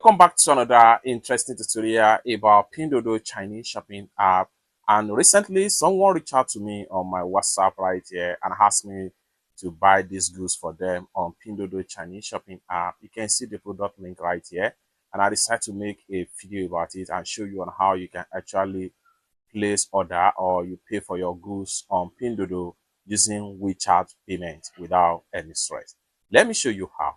Welcome back to another interesting tutorial about Pinduoduo Chinese shopping app. And recently, someone reached out to me on my WhatsApp right here and asked me to buy these goods for them on Pinduoduo Chinese shopping app. You can see the product link right here. And I decided to make a video about it and show you on how you can actually place order or you pay for your goods on Pinduoduo using WeChat payment without any stress. Let me show you how.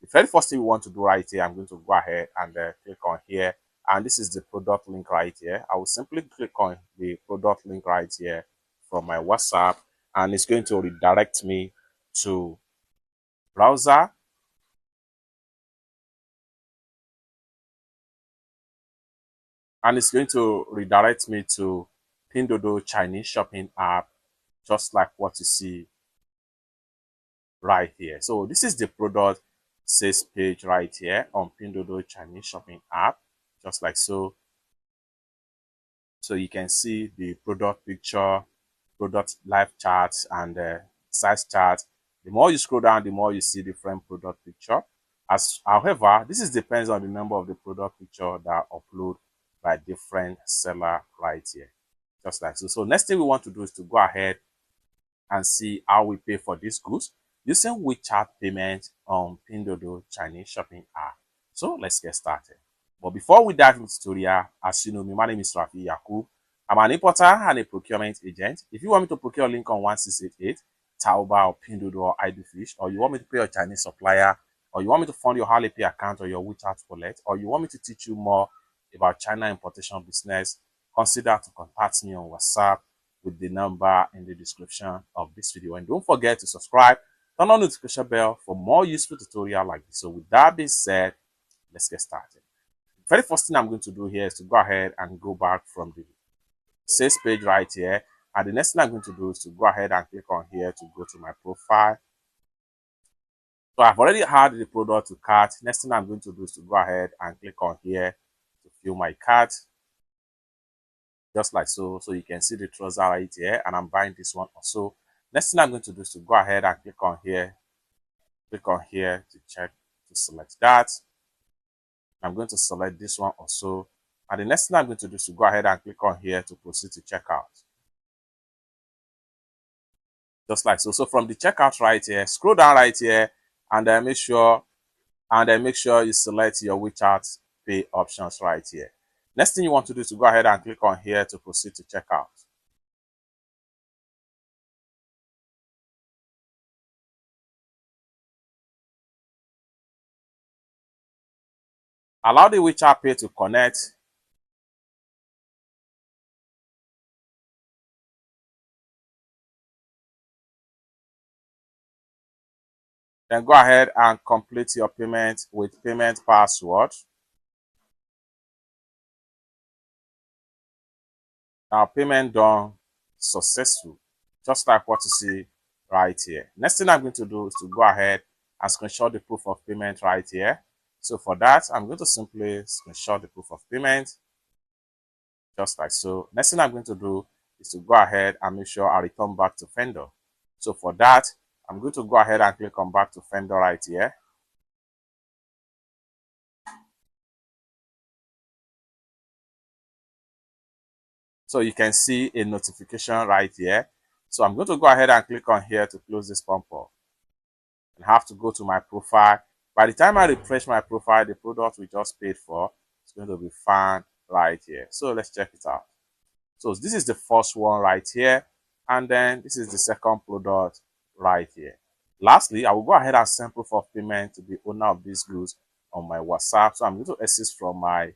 The very first thing we want to do right here, I'm going to go ahead and click on here, and this is the product link right here. I will simply click on the product link right here from my WhatsApp, and it's going to redirect me to browser. And it's going to redirect me to Pinduoduo Chinese shopping app, just like what you see right here. So this is the product sales page right here on Pinduoduo Chinese shopping app, just like so. So you can see the product picture, product live charts, and size chart. The more you scroll down, the more you see different product picture. However, this depends on the number of the product picture that upload by different seller right here, just like so. So next thing we want to do is to go ahead and see how we pay for these goods using WeChat payment on Pinduoduo Chinese shopping app. So let's get started. But before we dive into the tutorial, as you know me, my name is Rafi Yakub. I'm an importer and a procurement agent. If you want me to procure link on 1688, Taobao or Pinduoduo or IDFish, or you want me to pay your Chinese supplier, or you want me to fund your Alipay account or your WeChat wallet, or you want me to teach you more about China importation business, consider to contact me on WhatsApp with the number in the description of this video. And don't forget to subscribe, turn on the notification bell for more useful tutorial like this. So with that being said, let's get started. The very first thing I'm going to do here is to go ahead and go back from the sales page right here. And the next thing I'm going to do is to go ahead and click on here to go to my profile. So I've already added the product to cart. Next thing I'm going to do is to go ahead and click on here to fill my cart. Just like so. So you can see the trouser right here, and I'm buying this one also. Next thing I'm going to do is to go ahead and click on here to check, to select that. I'm going to select this one also, and the next thing I'm going to do is to go ahead and click on here to proceed to checkout, just like so. So from the checkout right here, scroll down right here, and then make sure you select your WeChat Pay options right here. Next thing you want to do is to go ahead and click on here to proceed to checkout. Allow the WeChat Pay to connect. Then go ahead and complete your payment with payment password. Now payment done, successful, just like what you see right here. Next thing I'm going to do is to go ahead and screenshot the proof of payment right here. So for that, I'm going to simply screenshot the proof of payment, just like so. Next thing I'm going to do is to go ahead and make sure I return back to vendor. So for that, I'm going to go ahead and click on back to vendor right here. So you can see a notification right here. So I'm going to go ahead and click on here to close this pop-up. And have to go to my profile. By the time I refresh my profile, the product we just paid for is going to be found right here. So let's check it out. So this is the first one right here, and then this is the second product right here. Lastly, I will go ahead and send proof of payment to the owner of these goods on my WhatsApp. So I'm going to access from my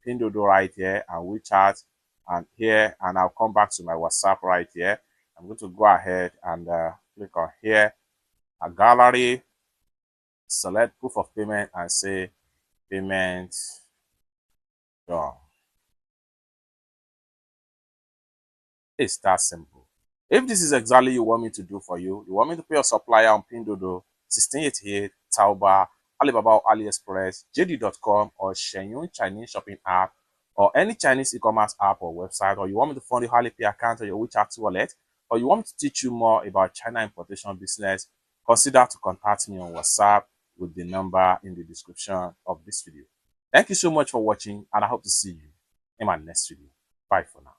Pinduoduo right here and WeChat and here, and I'll come back to my WhatsApp right here. I'm going to go ahead and click on here, a gallery, select proof of payment, and say payment done. It's that simple. If this is exactly you want me to do for you, you want me to pay your supplier on Pinduoduo, 1688, Taobao, Alibaba or AliExpress, JD.com, or Shenyun Chinese shopping app, or any Chinese e-commerce app or website, or you want me to fund your Alipay account or your WeChat wallet, or you want me to teach you more about China importation business, consider to contact me on WhatsApp with the number in the description of this video. Thank you so much for watching, and I hope to see you in my next video. Bye for now.